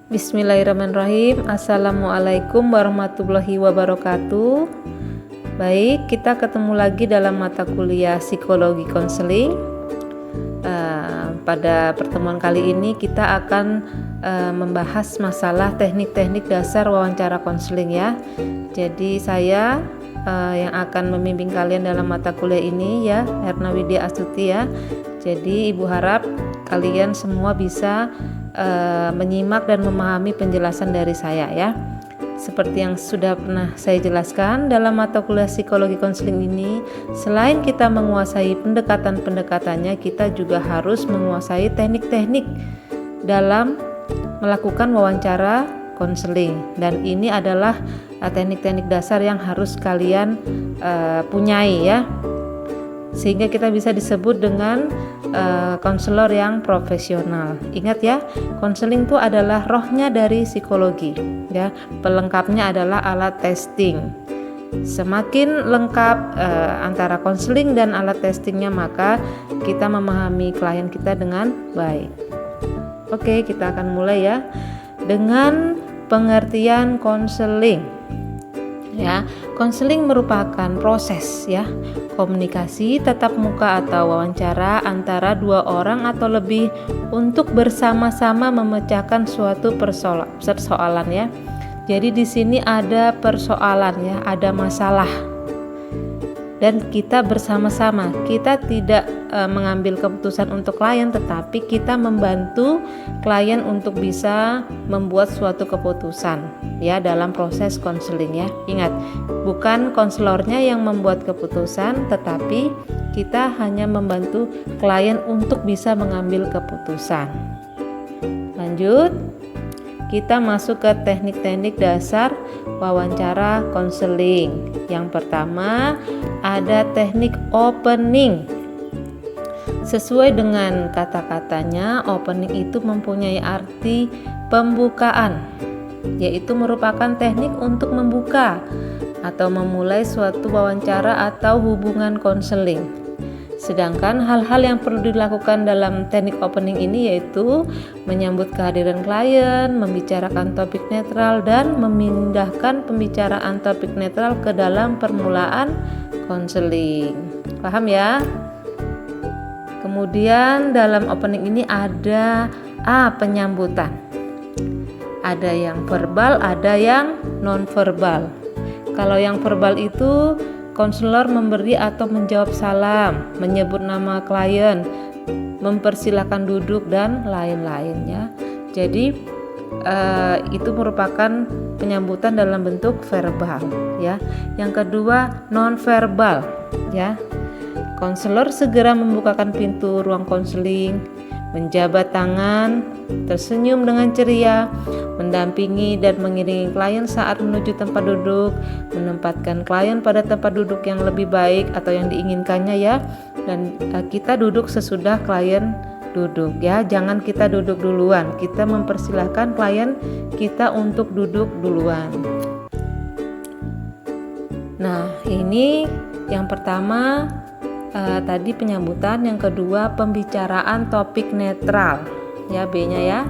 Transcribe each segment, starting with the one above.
Bismillahirrahmanirrahim. Assalamualaikum warahmatullahi wabarakatuh. Baik, kita ketemu lagi dalam mata kuliah psikologi konseling. Pada pertemuan kali ini kita akan membahas masalah teknik-teknik dasar wawancara konseling ya. Jadi saya yang akan membimbing kalian dalam mata kuliah ini ya, Erna Widya Astuti ya. Jadi Ibu harap kalian semua bisa menyimak dan memahami penjelasan dari saya ya. Seperti yang sudah pernah saya jelaskan dalam mata kuliah psikologi konseling ini, selain kita menguasai pendekatan-pendekatannya, kita juga harus menguasai teknik-teknik dalam melakukan wawancara konseling. Dan ini adalah teknik-teknik dasar yang harus kalian punyai ya, sehingga kita bisa disebut dengan konselor yang profesional. Ingat ya, konseling itu adalah rohnya dari psikologi ya. Pelengkapnya adalah alat testing. Semakin lengkap antara konseling dan alat testingnya, maka kita memahami klien kita dengan baik. Oke, kita akan mulai ya dengan pengertian konseling. Ya, konseling merupakan proses ya komunikasi tatap muka atau wawancara antara dua orang atau lebih untuk bersama-sama memecahkan suatu persoalan ya. Jadi di sini ada persoalan ya, ada masalah. Dan kita bersama-sama, kita tidak mengambil keputusan untuk klien, tetapi kita membantu klien untuk bisa membuat suatu keputusan ya dalam proses konseling ya. Ingat, bukan konselornya yang membuat keputusan, tetapi kita hanya membantu klien untuk bisa mengambil keputusan. Lanjut, kita masuk ke teknik-teknik dasar wawancara konseling. Yang pertama ada teknik opening. Sesuai dengan kata-katanya, opening itu mempunyai arti pembukaan, yaitu merupakan teknik untuk membuka atau memulai suatu wawancara atau hubungan konseling. Sedangkan hal-hal yang perlu dilakukan dalam teknik opening ini yaitu menyambut kehadiran klien, membicarakan topik netral, dan memindahkan pembicaraan topik netral ke dalam permulaan konseling. Paham ya? Kemudian dalam opening ini ada penyambutan. Ada yang verbal, ada yang non-verbal. Kalau yang verbal itu konselor memberi atau menjawab salam, menyebut nama klien, mempersilahkan duduk dan lain-lain ya. Jadi itu merupakan penyambutan dalam bentuk verbal ya. Yang kedua non-verbal ya. Konselor segera membukakan pintu ruang konseling, menjabat tangan, tersenyum dengan ceria, mendampingi dan mengiringi klien saat menuju tempat duduk, menempatkan klien pada tempat duduk yang lebih baik atau yang diinginkannya ya. Dan kita duduk sesudah klien duduk ya, jangan kita duduk duluan, kita mempersilahkan klien kita untuk duduk duluan. Nah, ini yang pertama tadi penyambutan, yang kedua pembicaraan topik netral ya, B-nya ya.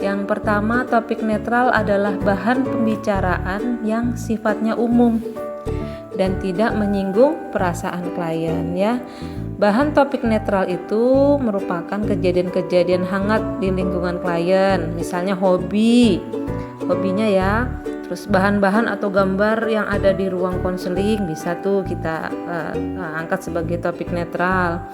Yang pertama, topik netral adalah bahan pembicaraan yang sifatnya umum dan tidak menyinggung perasaan klien ya. Bahan topik netral itu merupakan kejadian-kejadian hangat di lingkungan klien, misalnya hobinya ya. Terus bahan-bahan atau gambar yang ada di ruang konseling bisa tuh kita angkat sebagai topik netral,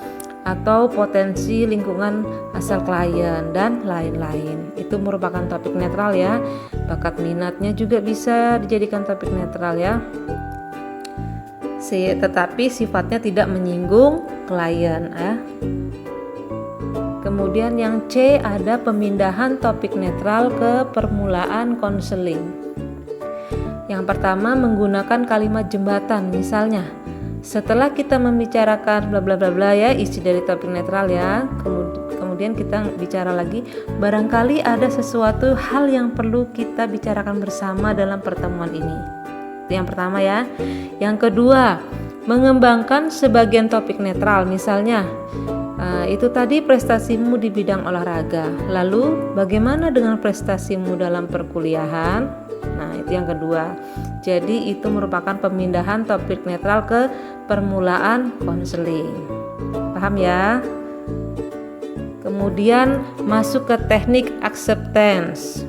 atau potensi lingkungan asal klien dan lain-lain. Itu merupakan topik netral ya. Bakat minatnya juga bisa dijadikan topik netral ya. Tetapi sifatnya tidak menyinggung klien ya. Kemudian yang C ada pemindahan topik netral ke permulaan konseling. Yang pertama menggunakan kalimat jembatan, misalnya setelah kita membicarakan bla bla bla bla ya, isi dari topik netral ya. Kemudian kita bicara lagi, barangkali ada sesuatu hal yang perlu kita bicarakan bersama dalam pertemuan ini. Itu yang pertama ya. Yang kedua, mengembangkan sebagian topik netral, misalnya Itu tadi prestasimu di bidang olahraga. Lalu bagaimana dengan prestasimu dalam perkuliahan? Nah, itu yang kedua. Jadi itu merupakan pemindahan topik netral ke permulaan konseling. Paham ya? Kemudian masuk ke teknik acceptance.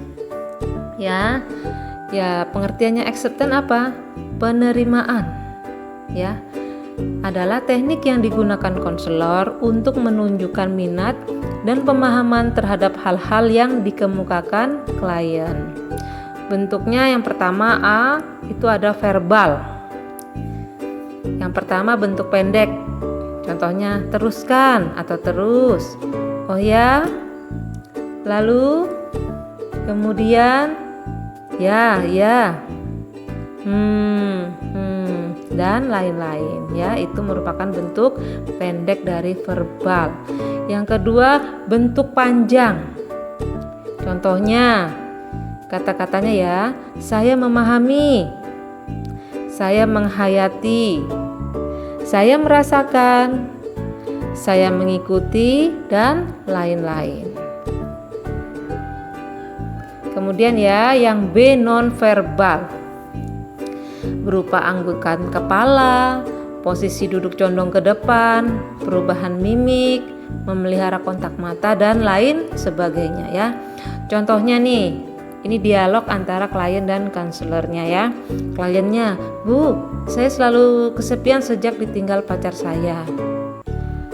Ya, pengertiannya acceptance apa? Penerimaan. Ya, adalah teknik yang digunakan konselor untuk menunjukkan minat dan pemahaman terhadap hal-hal yang dikemukakan klien. Bentuknya yang pertama itu ada verbal. Yang pertama bentuk pendek. Contohnya teruskan atau terus. Oh ya. Lalu kemudian ya. Dan lain-lain ya, itu merupakan bentuk pendek dari verbal. Yang kedua bentuk panjang. Contohnya kata-katanya ya, saya memahami, saya menghayati, saya merasakan, saya mengikuti, dan lain-lain. Kemudian ya, yang B non-verbal berupa anggukan kepala, posisi duduk condong ke depan, perubahan mimik, memelihara kontak mata, dan lain sebagainya ya. Contohnya nih, ini dialog antara klien dan konselornya ya. Kliennya, Bu, saya selalu kesepian sejak ditinggal pacar saya.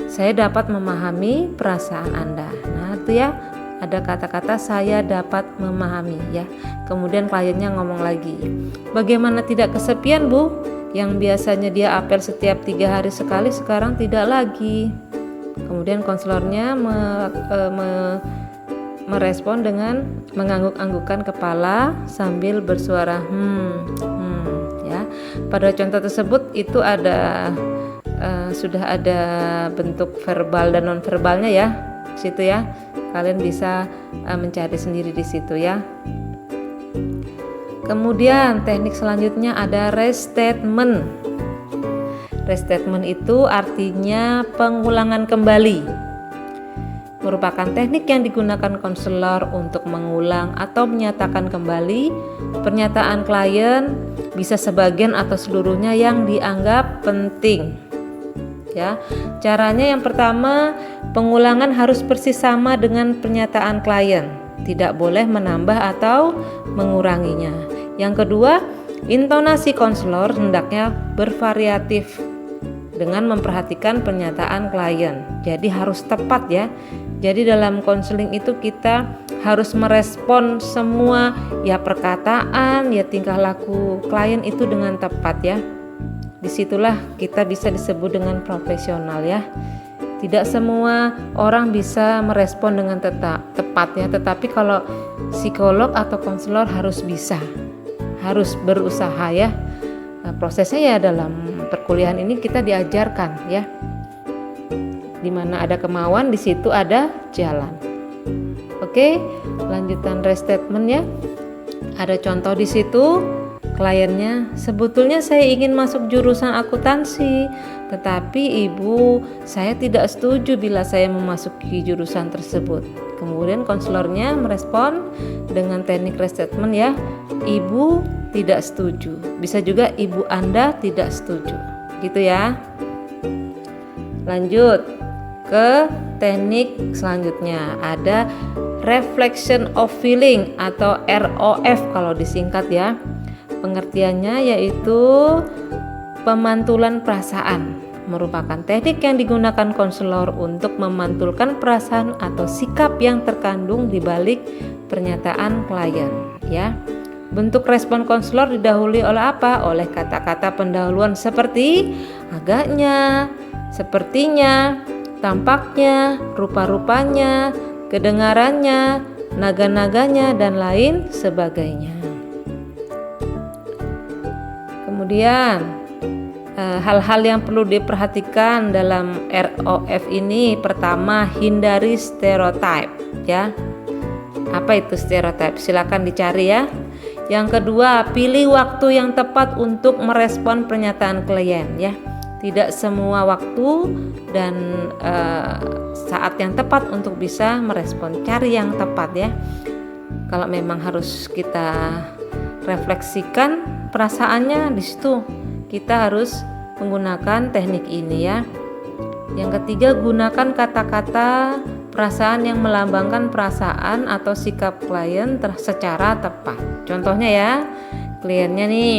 Saya dapat memahami perasaan Anda. Nah itu ya, ada kata-kata saya dapat memahami ya. Kemudian kliennya ngomong lagi, bagaimana tidak kesepian Bu? Yang biasanya dia apel setiap 3 hari sekali sekarang tidak lagi. Kemudian konselornya merespon dengan mengangguk-anggukkan kepala sambil bersuara ya. Pada contoh tersebut itu ada sudah ada bentuk verbal dan non verbalnya ya. Situ ya. Kalian bisa mencari sendiri di situ ya. Kemudian teknik selanjutnya ada restatement. Restatement itu artinya pengulangan kembali. Merupakan teknik yang digunakan konselor untuk mengulang atau menyatakan kembali pernyataan klien, bisa sebagian atau seluruhnya yang dianggap penting. Ya, caranya yang pertama, pengulangan harus persis sama dengan pernyataan klien, tidak boleh menambah atau menguranginya. Yang kedua, intonasi konselor hendaknya bervariatif dengan memperhatikan pernyataan klien. Jadi harus tepat ya. Jadi dalam konseling itu kita harus merespon semua ya perkataan, ya tingkah laku klien itu dengan tepat ya. Disitulah kita bisa disebut dengan profesional ya. Tidak semua orang bisa merespon dengan tepat ya, tetapi kalau psikolog atau konselor harus bisa, harus berusaha ya. Nah, prosesnya ya dalam perkuliahan ini kita diajarkan ya. Di mana ada kemauan, di situ ada jalan. Oke, lanjutan restatement ya. Ada contoh di situ. Kliennya, sebetulnya saya ingin masuk jurusan akuntansi, tetapi ibu saya tidak setuju bila saya memasuki jurusan tersebut. Kemudian konselornya merespon dengan teknik restatement ya, ibu tidak setuju. Bisa juga ibu Anda tidak setuju. Gitu ya. Lanjut ke teknik selanjutnya, ada reflection of feeling atau ROF kalau disingkat ya. Pengertiannya yaitu pemantulan perasaan, merupakan teknik yang digunakan konselor untuk memantulkan perasaan atau sikap yang terkandung di balik pernyataan klien ya. Bentuk respon konselor didahului oleh apa? Oleh kata-kata pendahuluan seperti agaknya, sepertinya, tampaknya, rupa-rupanya, kedengarannya, naga-naganya, dan lain sebagainya. Kemudian hal-hal yang perlu diperhatikan dalam ROF ini, pertama, hindari stereotip ya. Apa itu stereotip? Silakan dicari ya. Yang kedua, pilih waktu yang tepat untuk merespon pernyataan klien ya. tidak semua waktu dan saat yang tepat untuk bisa merespon. Cari yang tepat ya. Kalau memang harus kita refleksikan perasaannya, di situ kita harus menggunakan teknik ini ya. Yang ketiga, gunakan kata-kata perasaan yang melambangkan perasaan atau sikap klien secara tepat. Contohnya ya, kliennya nih,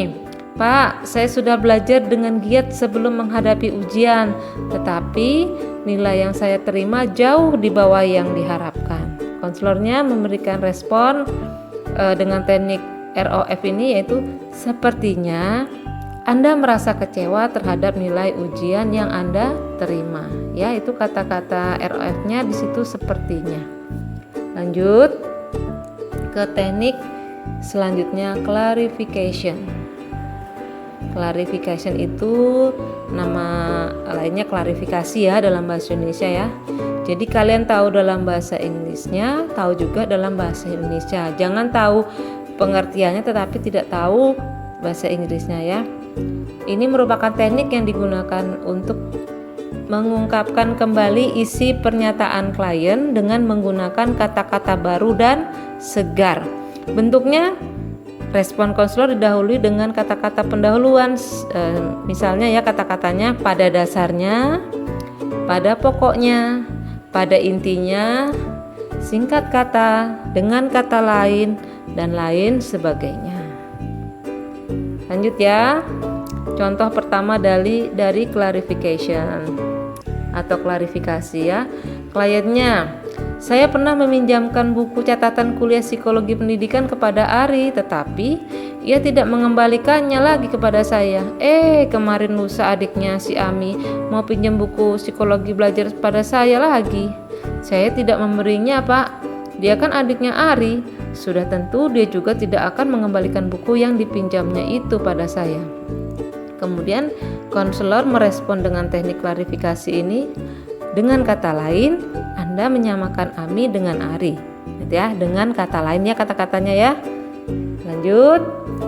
Pak, saya sudah belajar dengan giat sebelum menghadapi ujian, tetapi nilai yang saya terima jauh di bawah yang diharapkan. Konselornya memberikan respon dengan teknik ROF ini, yaitu sepertinya Anda merasa kecewa terhadap nilai ujian yang Anda terima. Ya, itu kata-kata ROF-nya di situ sepertinya. Lanjut ke teknik selanjutnya, clarification. Clarification itu nama lainnya klarifikasi ya dalam bahasa Indonesia ya. Jadi kalian tahu dalam bahasa Inggrisnya, tahu juga dalam bahasa Indonesia. Jangan tahu pengertiannya tetapi tidak tahu bahasa Inggrisnya ya. Ini merupakan teknik yang digunakan untuk mengungkapkan kembali isi pernyataan klien dengan menggunakan kata-kata baru dan segar. Bentuknya, respon konselor didahului dengan kata-kata pendahuluan, misalnya ya kata-katanya pada dasarnya, pada pokoknya, pada intinya, singkat kata, dengan kata lain, dan lain sebagainya. Lanjut ya, contoh pertama dari clarification atau klarifikasi ya. Kliennya, saya pernah meminjamkan buku catatan kuliah psikologi pendidikan kepada Ari, tetapi ia tidak mengembalikannya lagi kepada saya. Kemarin lusa adiknya si Ami mau pinjam buku psikologi belajar pada saya lagi. Saya tidak memberinya, Pak. Dia kan adiknya Ari. Sudah tentu dia juga tidak akan mengembalikan buku yang dipinjamnya itu pada saya. Kemudian konselor merespon dengan teknik klarifikasi ini. Dengan kata lain, Anda menyamakan Ami dengan Ari, gitu ya, dengan kata lain ya kata-katanya ya. Lanjut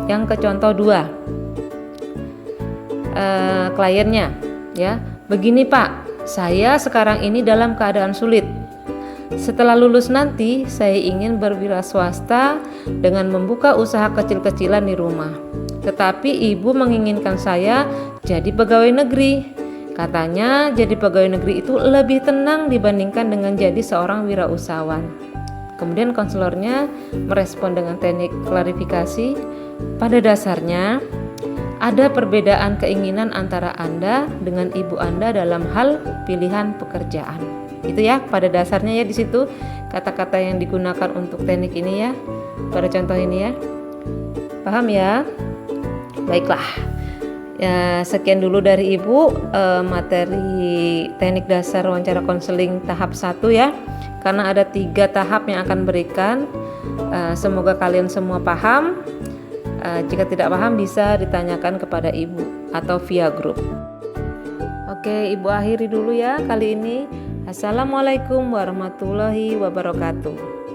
yang ke contoh 2. Kliennya ya, begini Pak, saya sekarang ini dalam keadaan sulit. Setelah lulus nanti, saya ingin berwira swasta dengan membuka usaha kecil-kecilan di rumah. Tetapi ibu menginginkan saya jadi pegawai negeri. Katanya jadi pegawai negeri itu lebih tenang dibandingkan dengan jadi seorang wirausahawan. Kemudian konselornya merespon dengan teknik klarifikasi. Pada dasarnya ada perbedaan keinginan antara Anda dengan ibu Anda dalam hal pilihan pekerjaan. Itu ya pada dasarnya ya, di situ kata-kata yang digunakan untuk teknik ini ya. Pada contoh ini ya. Paham ya? Baiklah. Ya, sekian dulu dari Ibu materi teknik dasar wawancara konseling tahap 1 ya. Karena ada 3 tahap yang akan berikan. Semoga kalian semua paham. Jika tidak paham bisa ditanyakan kepada Ibu atau via grup. Oke, Ibu akhiri dulu ya kali ini. Assalamualaikum warahmatullahi wabarakatuh.